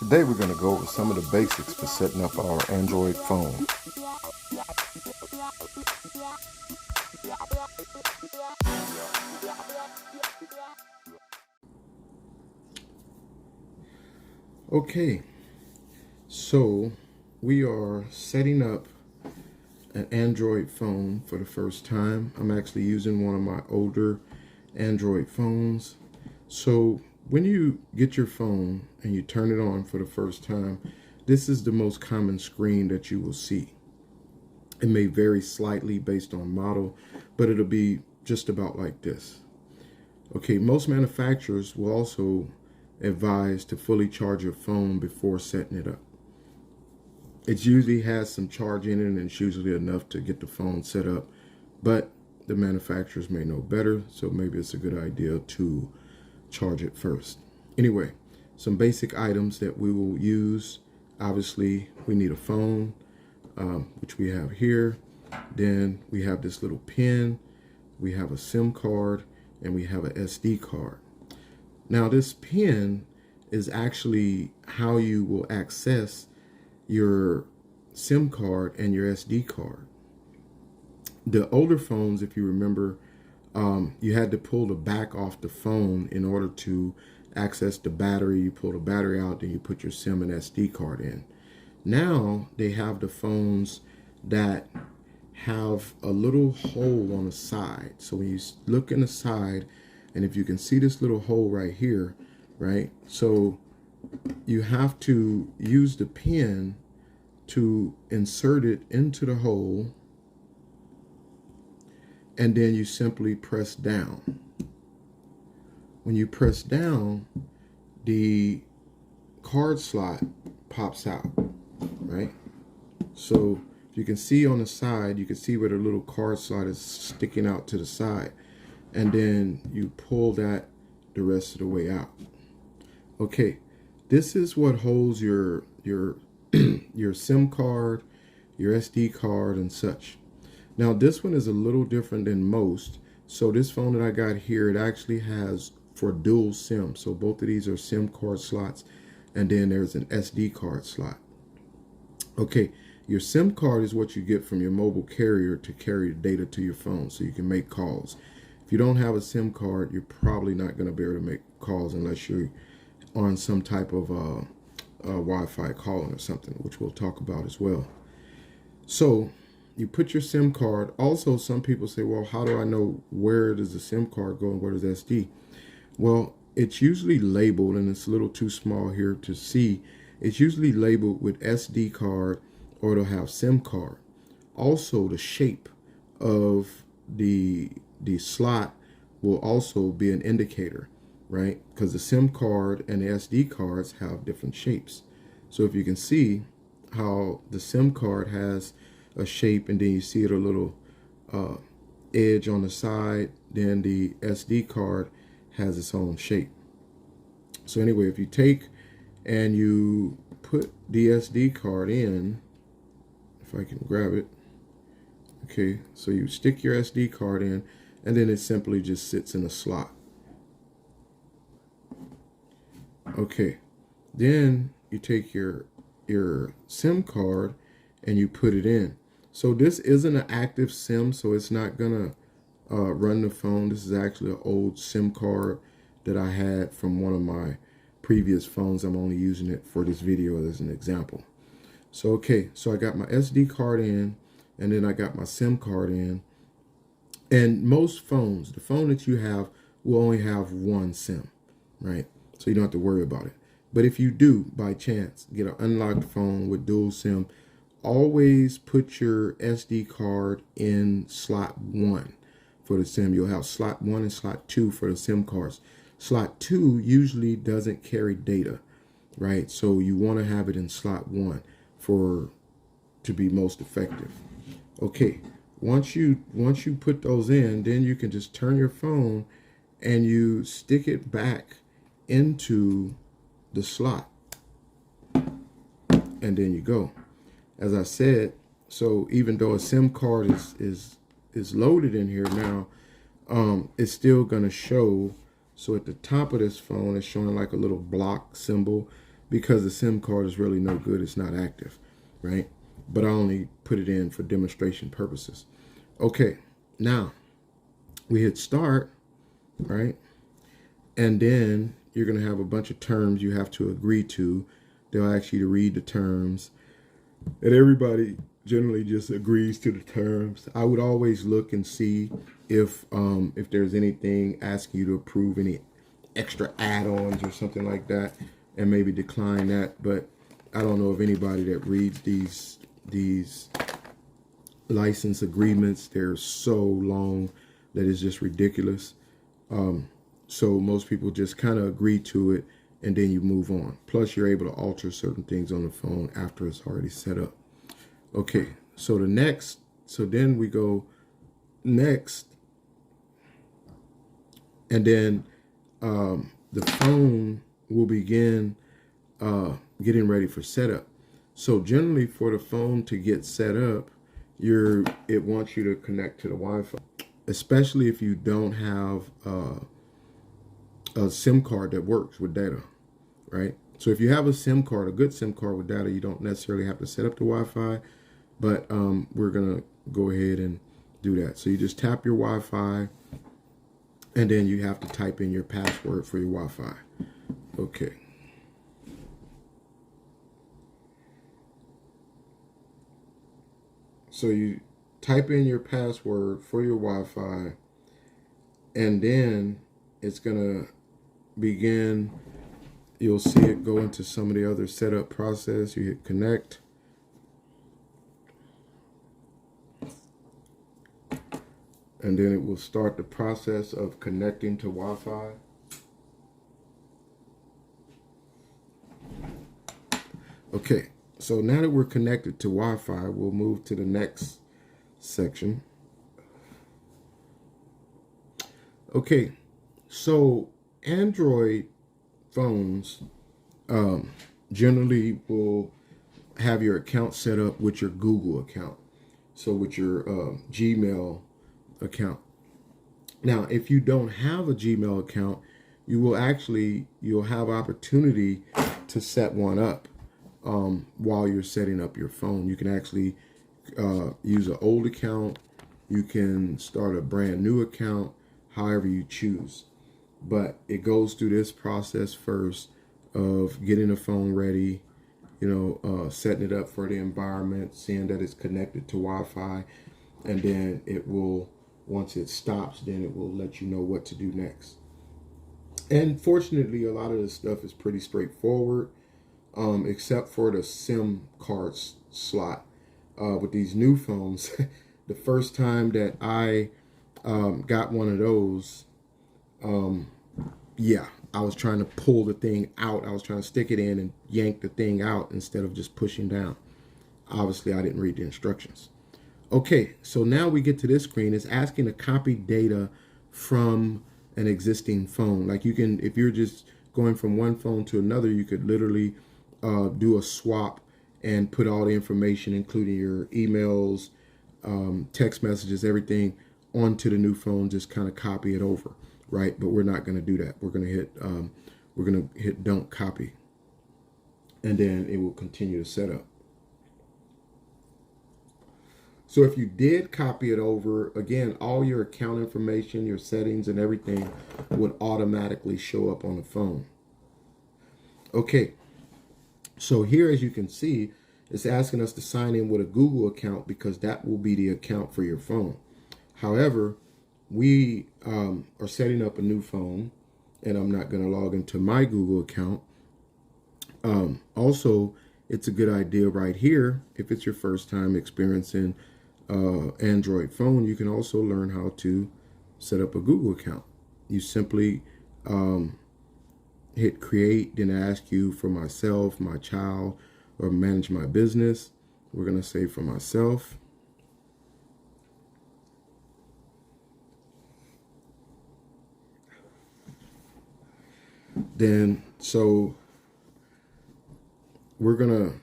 Today we're going to go over some of the basics for setting up our Android phone. Okay, so we are setting up an Android phone for the first time. I'm actually using one of my older Android phones. So when you get your phone and you turn it on for the first time, this is the most common screen that you will see. It may vary slightly based on model, but it'll be just about like this. Okay, most manufacturers will also advise to fully charge your phone before setting it up. It usually has some charge in it, and it's usually enough to get the phone set up, but the manufacturers may know better, so maybe it's a good idea to charge it first. Anyway, some basic items that we will use. Obviously, we need a phone, which we have here. Then we have this little pen, we have a SIM card, and we have an SD card. Now this pen is actually how you will access your SIM card and your SD card. The older phones, if you remember, you had to pull the back off the phone in order to access the battery. You pull the battery out, then you put your SIM and SD card in. Now they have the phones that have a little hole on the side. So when you look in the side, and if you can see this little hole right here, right? So you have to use the pen to insert it into the hole, and then you simply press down. When you press down, the card slot pops out, right? So if you can see on the side, you can see where the little card slot is sticking out to the side, and then you pull that the rest of the way out. Okay, this is what holds your your SIM card, your SD card, and such. Now this one is a little different than most. So this phone that I got here, it actually has for dual SIM. So both of these are SIM card slots, and then there's an SD card slot. Okay, your SIM card is what you get from your mobile carrier to carry the data to your phone so you can make calls. If you don't have a SIM card, you're probably not going to be able to make calls unless you're on some type of Wi-Fi calling or something, which we'll talk about as well. So you put your SIM card. Also, some people say, well, how do I know where does the SIM card go and where does SD? Well, it's usually labeled, and it's a little too small here to see. It's usually labeled with SD card, or it'll have SIM card. Also, the shape of the slot will also be an indicator, right? Because the SIM card and the SD cards have different shapes. So if you can see how the SIM card has a shape, and then you see it a little edge on the side, then the SD card has its own shape. So anyway, if you take and you put the SD card in, if I can grab it, okay, so you stick your SD card in, and then it simply just sits in a slot. Okay, then you take your SIM card and you put it in. So this isn't an active SIM, so it's not gonna run the phone. This is actually an old SIM card that I had from one of my previous phones. I'm only using it for this video as an example. So okay, so I got my SD card in, and then I got my SIM card in. And most phones, the phone that you have will only have one SIM, right? So you don't have to worry about it. But if you do, by chance, get an unlocked phone with dual SIM, always put your SD card in slot 1 for the SIM. You'll have slot 1 and slot 2 for the SIM cards. Slot 2 usually doesn't carry data, right? So you want to have it in slot 1 to be most effective. Okay, once you put those in, then you can just turn your phone and you stick it back into the slot, and then you go. As I said, so even though a SIM card is loaded in here now, it's still going to show. So at the top of this phone, it's showing like a little block symbol. because the SIM card is really no good. It's not active, right? But I only put it in for demonstration purposes. Okay, now we hit start, right? And then you're going to have a bunch of terms you have to agree to. They'll ask you to read the terms, and everybody generally just agrees to the terms. I would always look and see if there's anything asking you to approve any extra add-ons or something like that, and maybe decline that. But I don't know of anybody that reads these license agreements. They're so long that it's just ridiculous. So most people just kind of agree to it, and then you move on. Plus, you're able to alter certain things on the phone after it's already set up. Okay, so then we go next, and then the phone will begin getting ready for setup. So generally, for the phone to get set up, it wants you to connect to the Wi-Fi, especially if you don't have a SIM card that works with data, right? So if you have a SIM card, a good SIM card with data, you don't necessarily have to set up the Wi-Fi, but we're gonna go ahead and do that. So you just tap your Wi-Fi, and then you have to type in your password for your Wi-Fi. Okay. So you type in your password for your Wi-Fi, and then it's gonna begin. You'll see it go into some of the other setup process. You hit connect. And then it will start the process of connecting to Wi-Fi. Okay, so now that we're connected to Wi-Fi, we'll move to the next section. Okay, so Android phones generally will have your account set up with your Google account. So with your Gmail account. Now, if you don't have a Gmail account, you'll have opportunity to set one up while you're setting up your phone. You can actually use an old account. You can start a brand new account, however you choose. But it goes through this process first of getting the phone ready, setting it up for the environment, seeing that it's connected to Wi-Fi, and then it will, once it stops, then it will let you know what to do next. And fortunately, a lot of this stuff is pretty straightforward, except for the SIM card slot. With these new phones, the first time that I got one of those, I was trying to pull the thing out. I was trying to stick it in and yank the thing out instead of just pushing down. Obviously, I didn't read the instructions. Okay, so now we get to this screen. It's asking to copy data from an existing phone. Like you can, if you're just going from one phone to another, you could literally do a swap and put all the information, including your emails, text messages, everything onto the new phone. Just kind of copy it over, right? But we're not going to do that. We're going to hit don't copy, and then it will continue to set up. So if you did copy it over, again, all your account information, your settings and everything would automatically show up on the phone. Okay, so here, as you can see, it's asking us to sign in with a Google account because that will be the account for your phone. However, we are setting up a new phone, and I'm not going to log into my Google account. Also, it's a good idea right here, if it's your first time experiencing Android phone, you can also learn how to set up a Google account. You simply hit create, then ask you for myself, my child, or manage my business. We're going to say for myself. Then, so we're going to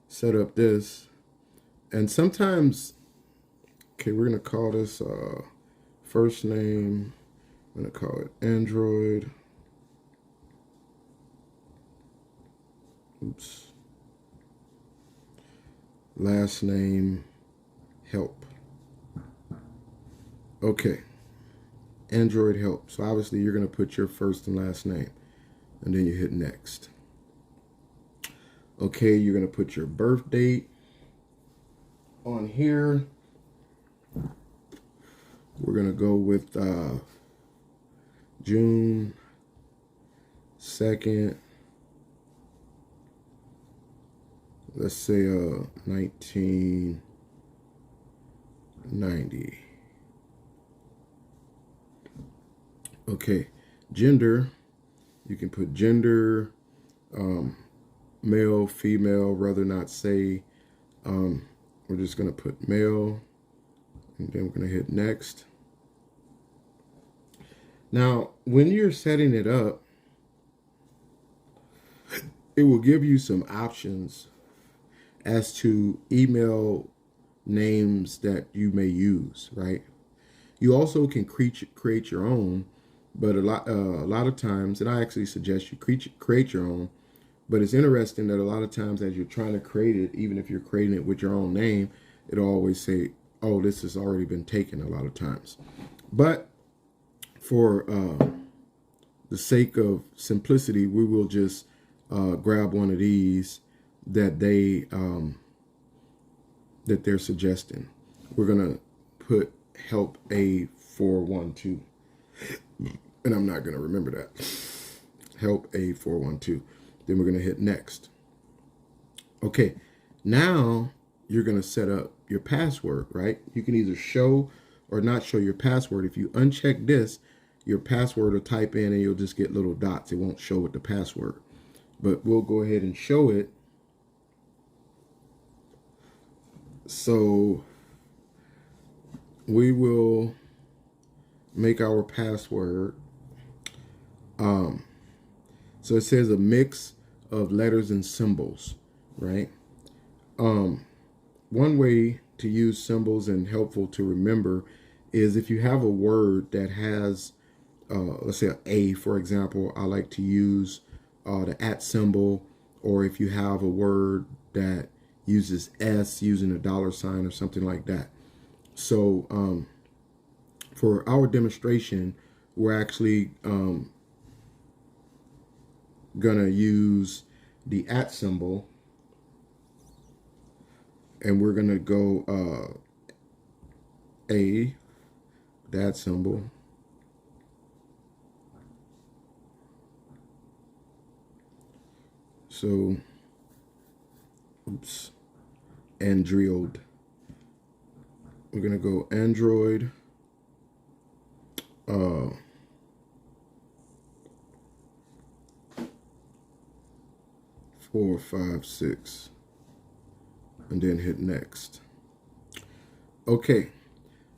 set up this. And sometimes, okay, we're going to call this first name. I'm going to call it Android. Oops. Last name, help. Okay. Android help. So obviously you're going to put your first and last name, and then you hit next. Okay, you're going to put your birth date on here. We're going to go with June 2nd. Let's say 1990. Okay, gender. You can put gender, male, female, rather not say. We're just going to put male, and then we're going to hit next. Now, when you're setting it up, it will give you some options as to email names that you may use, right? You also can create your own, but a lot of times, and I actually suggest you create your own, but it's interesting that a lot of times as you're trying to create it, even if you're creating it with your own name, it'll always say, oh, this has already been taken a lot of times. But for the sake of simplicity, we will just grab one of these that they're suggesting. We're gonna put help A412, and I'm not gonna remember that. Help A412. Then we're gonna hit next. Okay, now you're gonna set up your password, right? You can either show or not show your password. If you uncheck this, your password will type in and you'll just get little dots. It won't show with the password. But we'll go ahead and show it. So we will make our password. So it says a mix of letters and symbols, right? One way to use symbols and helpful to remember is if you have a word that has, let's say an A, for example, I like to use the @ symbol, or if you have a word that uses S using a $sign or something like that. So for our demonstration, we're actually gonna use the @ symbol, and we're gonna go A, that symbol. So, oops, Android. We're gonna go Android. 4, 5, 6, and then hit next. Okay,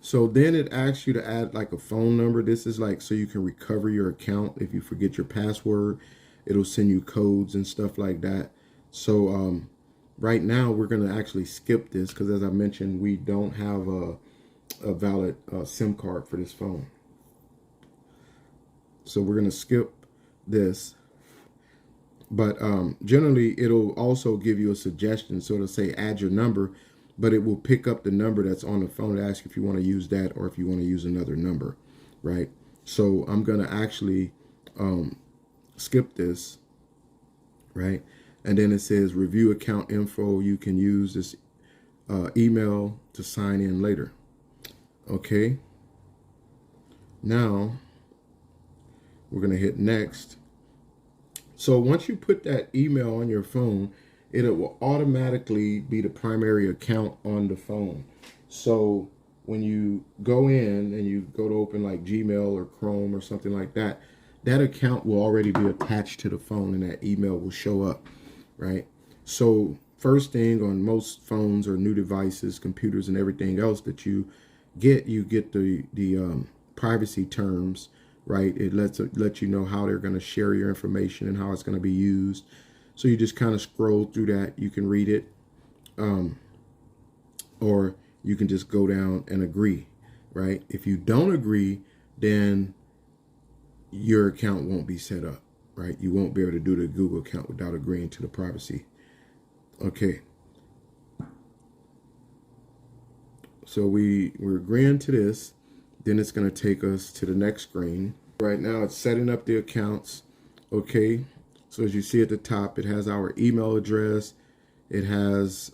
so then it asks you to add like a phone number. This is like so you can recover your account if you forget your password. It'll send you codes and stuff like that. So right now we're gonna actually skip this because, as I mentioned, we don't have a valid SIM card for this phone. So we're gonna skip this. But generally, it'll also give you a suggestion. So it'll say add your number, but it will pick up the number that's on the phone to ask if you want to use that or if you want to use another number, right? So I'm going to actually skip this, right? And then it says review account info. You can use this email to sign in later. Okay. Now we're going to hit next. So once you put that email on your phone, it will automatically be the primary account on the phone. So when you go in and you go to open like Gmail or Chrome or something like that, that account will already be attached to the phone and that email will show up, right? So first thing on most phones or new devices, computers and everything else that you get the privacy terms, right? It lets you know how they're going to share your information and how it's going to be used. So you just kind of scroll through that. You can read it, or you can just go down and agree, right? If you don't agree, then your account won't be set up, right? You won't be able to do the Google account without agreeing to the privacy. Okay. So we're agreeing to this. Then it's going to take us to the next screen. Right now it's setting up the accounts. Okay. So as you see at the top, it has our email address. It has,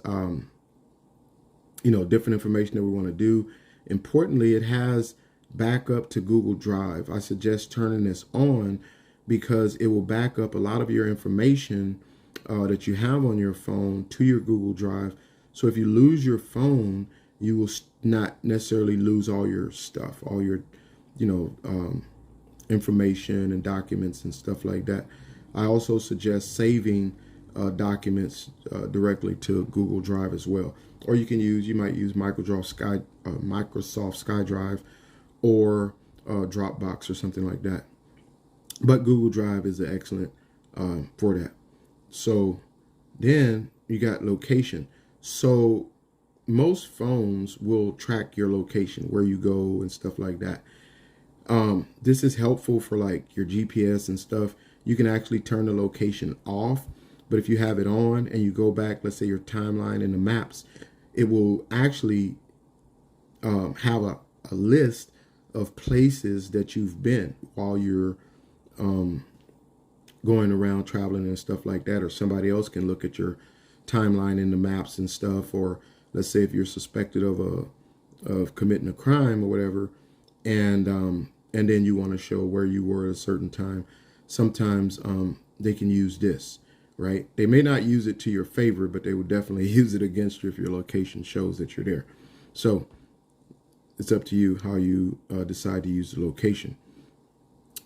different information that we want to do. Importantly, it has backup to Google Drive. I suggest turning this on because it will back up a lot of your information that you have on your phone to your Google Drive. So if you lose your phone, you will not necessarily lose all your stuff, all your, information and documents and stuff like that. I also suggest saving documents directly to Google Drive as well. Or you might use Microsoft SkyDrive or Dropbox or something like that. But Google Drive is excellent for that. So then you got location. So most phones will track your location, where you go and stuff like that. This is helpful for like your GPS and stuff. You can actually turn the location off, but if you have it on and you go back, let's say your timeline in the maps, it will actually have a list of places that you've been while you're going around traveling and stuff like that. Or somebody else can look at your timeline in the maps and stuff. Or let's say if you're suspected of committing a crime or whatever, and then you want to show where you were at a certain time. Sometimes they can use this, right? They may not use it to your favor, but they will definitely use it against you if your location shows that you're there. So it's up to you how you decide to use the location.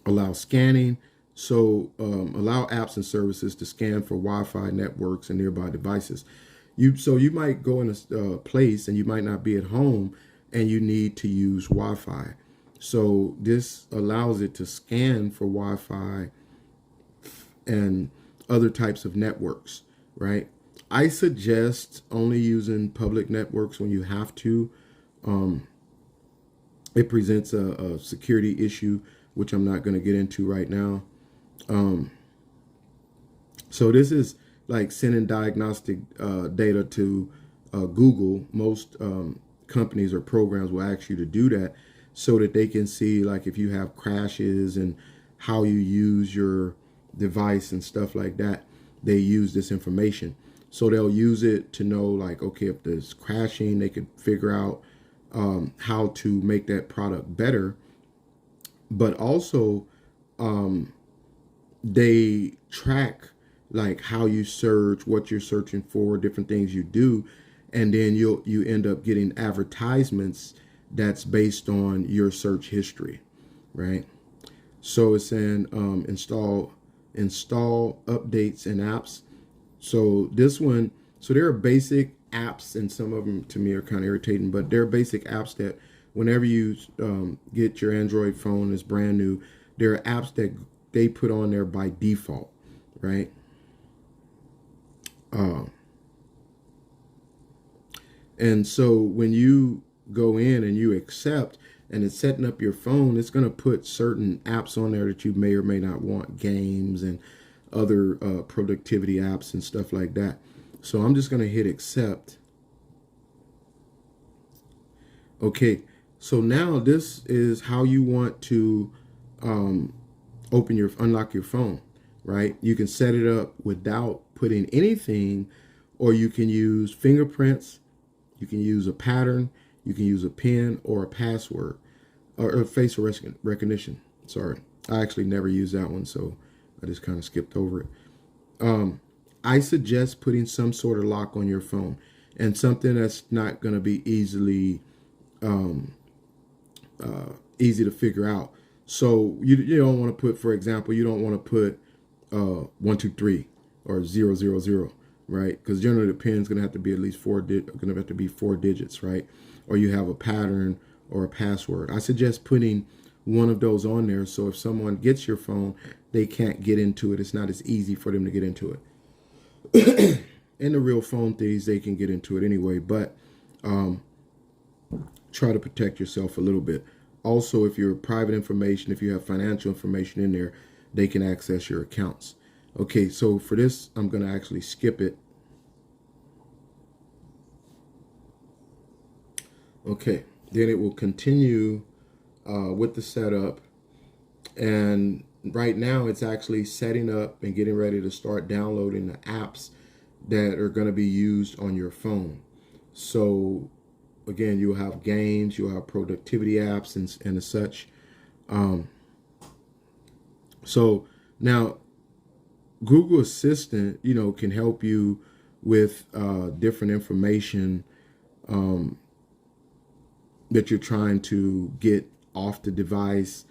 Allow scanning. So allow apps and services to scan for Wi-Fi networks and nearby devices. So you might go in a place and you might not be at home and you need to use Wi-Fi. So this allows it to scan for Wi-Fi and other types of networks, right? I suggest only using public networks when you have to. It presents a security issue, which I'm not going to get into right now. So this is like sending diagnostic data to Google. Most companies or programs will ask you to do that so that they can see like if you have crashes and how you use your device and stuff like that. They use this information. So they'll use it to know like, okay, if there's crashing, they could figure out how to make that product better. But also they track like how you search, what you're searching for, different things you do. And then you end up getting advertisements that's based on your search history, right? So it's saying install updates and apps. So this one, so there are basic apps, and some of them to me are kind of irritating, but there are basic apps that whenever you get your Android phone, it's brand new, there are apps that they put on there by default, right? And so when you go in and you accept and it's setting up your phone, it's going to put certain apps on there that you may or may not want, games and other productivity apps and stuff like that. So I'm just going to hit accept. Okay, so now this is how you want to unlock your phone, right? You can set it up without putting anything, or you can use fingerprints, you can use a pattern, you can use a PIN or a password, or facial recognition. Sorry, I actually never used that one, so I just kind of skipped over it. I suggest putting some sort of lock on your phone, and something that's not going to be easy to figure out. So you don't want to put, for example, you don't want to put 123 or 000, right? Because generally the PIN is going to have to be at least four digits, right? Or you have a pattern or a password. I suggest putting one of those on there, so if someone gets your phone, they can't get into it. It's not as easy for them to get into it. In the real phone thieves, they can get into it anyway, but try to protect yourself a little bit. Also, if your private information, if you have financial information in there, they can access your accounts. Okay, so for this, I'm going to actually skip it. Okay, then it will continue with the setup. And right now it's actually setting up and getting ready to start downloading the apps that are going to be used on your phone. So again, you'll have games, you'll have productivity apps and such. So now Google Assistant, can help you with different information that you're trying to get off the device.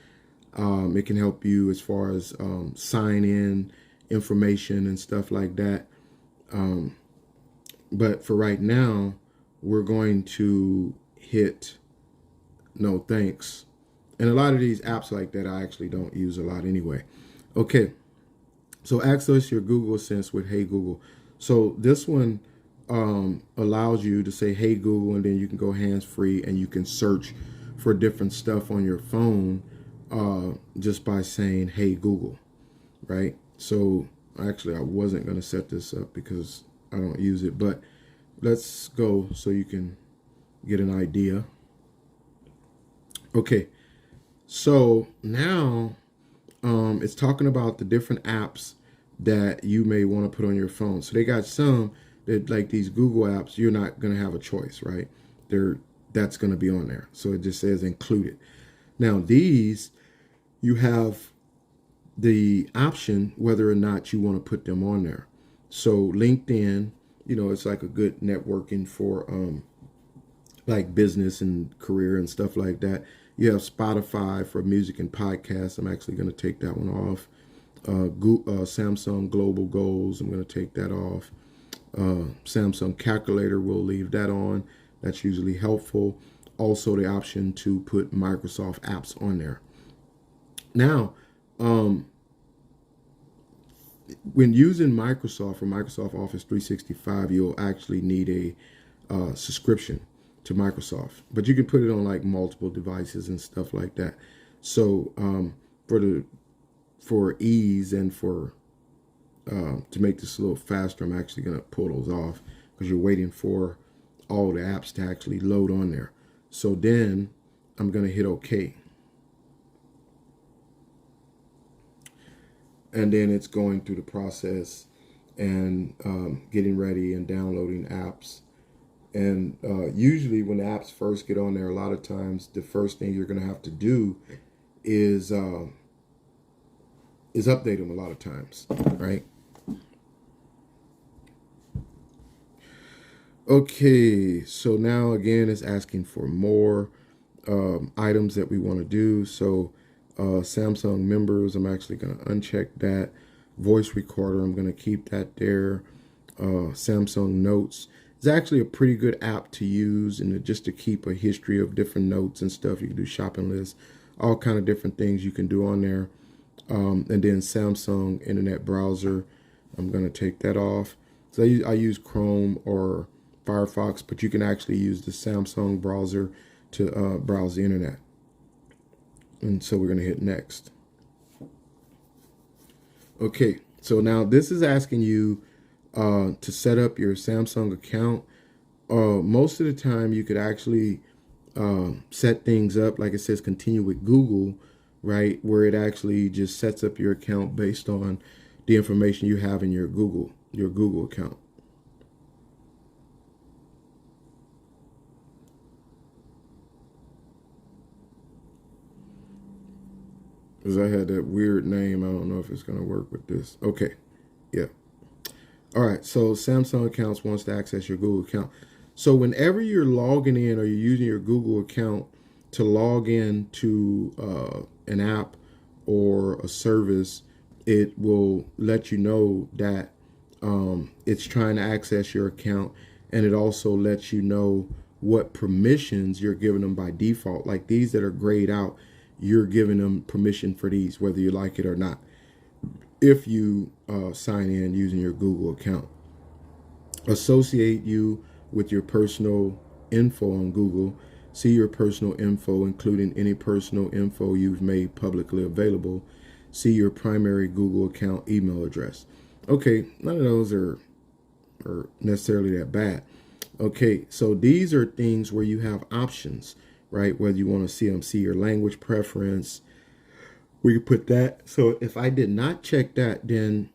It can help you as far as sign in information and stuff like that. But for right now, we're going to hit no thanks. And a lot of these apps like that, I actually don't use a lot anyway. Okay, so access your Google Assistant with Hey Google. So this one allows you to say Hey Google, and then you can go hands-free and you can search for different stuff on your phone just by saying Hey Google, right? So actually I wasn't going to set this up because I don't use it, but let's go so you can get an idea. Okay, so now it's talking about the different apps that you may want to put on your phone. So they got some that, like these Google apps, you're not going to have a choice, right? That's going to be on there. So it just says included. Now these, you have the option whether or not you want to put them on there. So LinkedIn, it's like a good networking for like business and career and stuff like that. You have Spotify for music and podcasts. I'm actually going to take that one off. Samsung Global Goals, I'm going to take that off. Samsung Calculator, we'll leave that on. That's usually helpful. Also the option to put Microsoft apps on there. Now, when using Microsoft or Microsoft Office 365, you'll actually need a subscription to Microsoft, but you can put it on like multiple devices and stuff like that. So for ease and for to make this a little faster, I'm actually going to pull those off because you're waiting for all the apps to actually load on there. So then I'm going to hit OK. And then it's going through the process and getting ready and downloading apps. And usually when the apps first get on there, a lot of times the first thing you're going to have to do is update them a lot of times, right? Okay, so now again it's asking for more items that we want to do. So Samsung members, I'm actually going to uncheck that. Voice recorder, I'm going to keep that there. Samsung Notes is actually a pretty good app to use and just to keep a history of different notes and stuff. You can do shopping lists, all kind of different things you can do on there. And then Samsung Internet Browser, I'm going to take that off. So I use Chrome or Firefox, but you can actually use the Samsung browser to browse the internet. And so we're going to hit next. Okay, so now this is asking you to set up your Samsung account. Most of the time you could actually set things up, like it says continue with Google, right? Where it actually just sets up your account based on the information you have in your Google account. Because I had that weird name. I don't know if it's going to work with this. Okay. Yeah. All right. So Samsung Accounts wants to access your Google account. So whenever you're logging in or you're using your Google account to log in to an app or a service, it will let you know that it's trying to access your account. And it also lets you know what permissions you're giving them by default. Like these that are grayed out, you're giving them permission for these, whether you like it or not, if you sign in using your Google account. Associate you with your personal info on Google. See your personal info, including any personal info you've made publicly available. See your primary Google account email address. Okay, none of those are necessarily that bad. Okay, so these are things where you have options, right? Whether you want to see your language preference, we can put that. So if I did not check that, then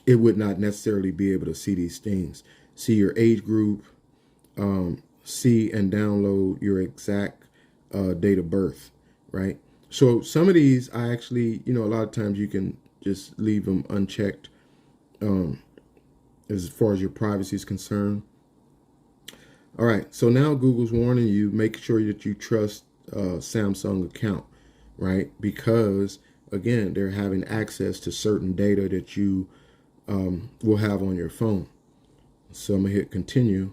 it would not necessarily be able to see these things. See your age group, see and download your exact date of birth, right? So some of these, I actually, a lot of times you can just leave them unchecked as far as your privacy is concerned. All right, so now Google's warning you, make sure that you trust Samsung account, right? Because again, they're having access to certain data that you will have on your phone. So I'm gonna hit continue.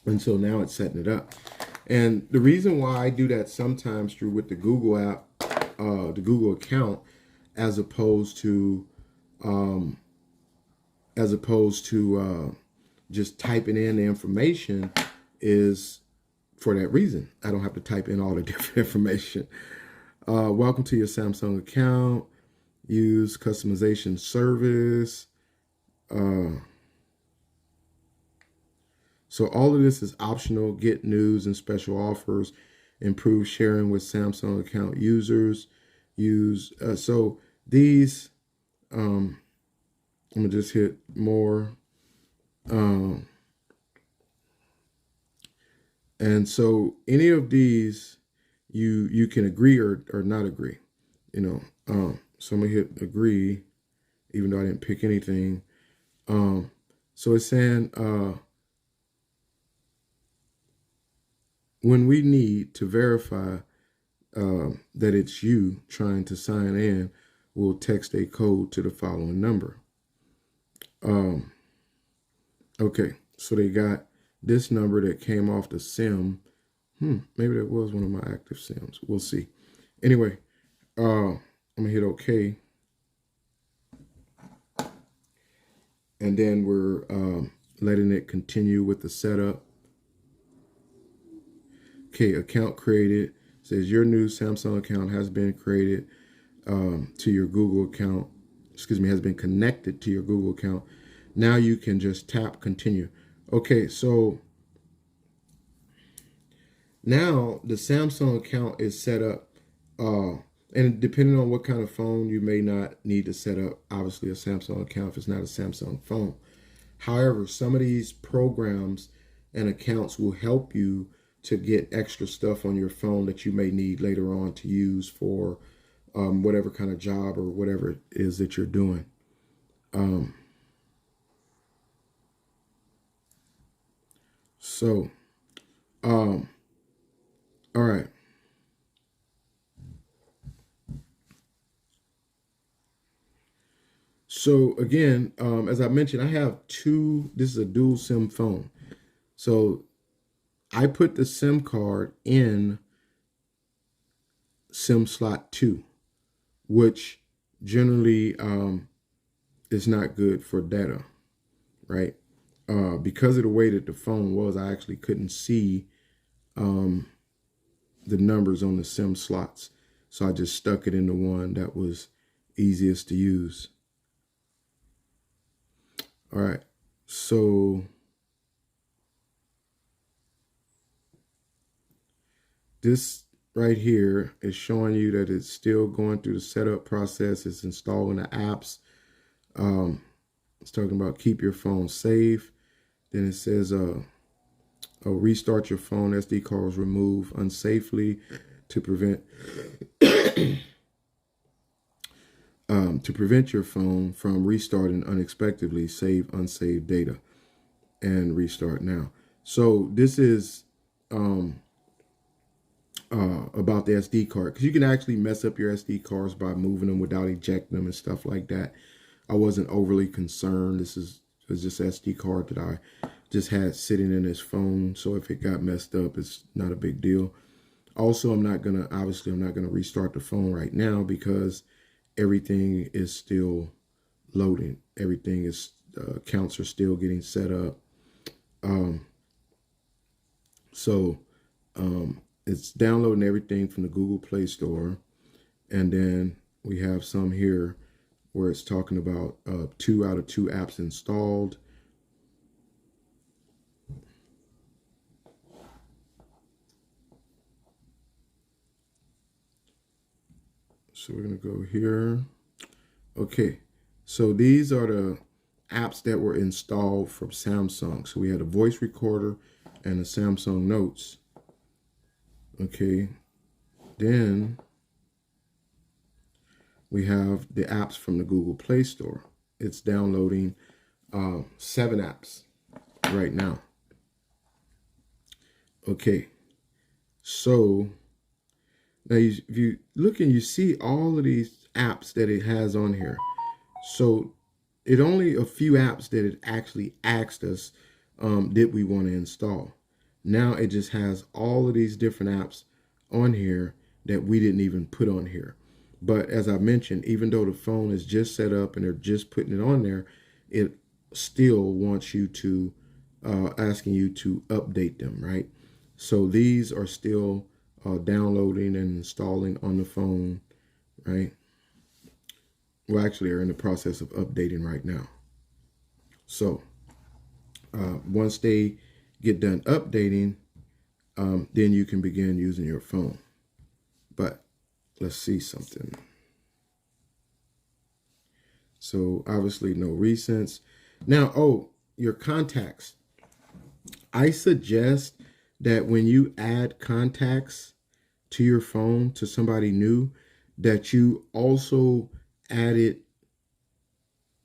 And so now it's setting it up. And the reason why I do that sometimes through with the Google app, the Google account, as opposed to just typing in the information, is for that reason. I don't have to type in all the different information. Welcome to your Samsung account. Use customization service. So all of this is optional. Get news and special offers. Improve sharing with Samsung account users. So these, I'm gonna just hit more. And so any of these, you can agree or not agree. So I'm gonna hit agree, even though I didn't pick anything. So it's saying when we need to verify that it's you trying to sign in, we'll text a code to the following number. Okay, so they got this number that came off the SIM. Maybe that was one of my active SIMs. We'll see. Anyway, I'm gonna hit OK. And then we're letting it continue with the setup. Okay, account created. It says your new Samsung account has been created to your Google account. Has been connected to your Google account. Now you can just tap continue. Okay, so now the Samsung account is set up. And depending on what kind of phone, you may not need to set up, obviously, a Samsung account if it's not a Samsung phone. However, some of these programs and accounts will help you to get extra stuff on your phone that you may need later on to use for whatever kind of job or whatever it is that you're doing. All right. So again, as I mentioned, I have this is a dual SIM phone. So I put the SIM card in SIM slot 2, which generally is not good for data, right? Because of the way that the phone was, I actually couldn't see the numbers on the SIM slots. So I just stuck it in the one that was easiest to use. All right, so this right here is showing you that it's still going through the setup process. It's installing the apps. It's talking about keep your phone safe. Then it says restart your phone. SD cards remove unsafely to prevent your phone from restarting unexpectedly. Save unsaved data and restart now. So this is about the SD card, because you can actually mess up your SD cards by moving them without ejecting them and stuff like that. I wasn't overly concerned. This is just SD card that I just had sitting in this phone. So if it got messed up, it's not a big deal. Also, I'm not gonna restart the phone right now because everything is still loading. Everything is accounts are still getting set up. So It's downloading everything from the Google Play Store. And then we have some here where it's talking about 2 out of 2 apps installed. So we're going to go here. Okay, so these are the apps that were installed from Samsung. So we had a voice recorder and the Samsung Notes. Okay, then we have the apps from the Google Play Store. It's downloading 7 apps right now. Okay, so now if you look and you see all of these apps that it has on here. So it only a few apps that it actually asked us did we want to install. Now it just has all of these different apps on here that we didn't even put on here. But as I mentioned, even though the phone is just set up and they're just putting it on there, it still wants you to, asking you to update them, right? So these are still downloading and installing on the phone, right? Well, actually, are in the process of updating right now. So once they get done updating, then you can begin using your phone. But let's see something. So obviously no recents. Now, your contacts. I suggest that when you add contacts to your phone to somebody new, that you also add it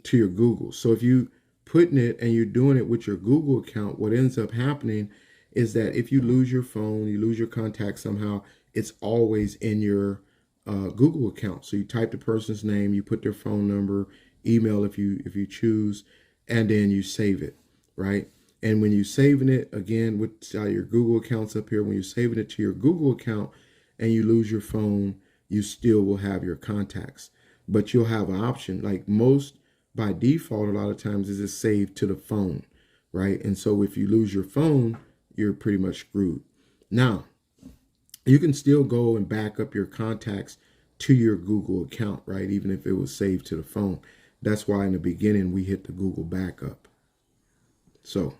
to your Google. So if you putting it and you're doing it with your Google account, what ends up happening is that if you lose your phone, you lose your contact somehow, it's always in your Google account. So you type the person's name, you put their phone number, email if you choose, and then you save it, right? And when you're saving it, again, with your Google accounts up here, when you're saving it to your Google account and you lose your phone, you still will have your contacts. But you'll have an option, like most by default, a lot of times is just saved to the phone, right? And so if you lose your phone, you're pretty much screwed. Now, you can still go and back up your contacts to your Google account, right? Even if it was saved to the phone. That's why in the beginning we hit the Google backup. So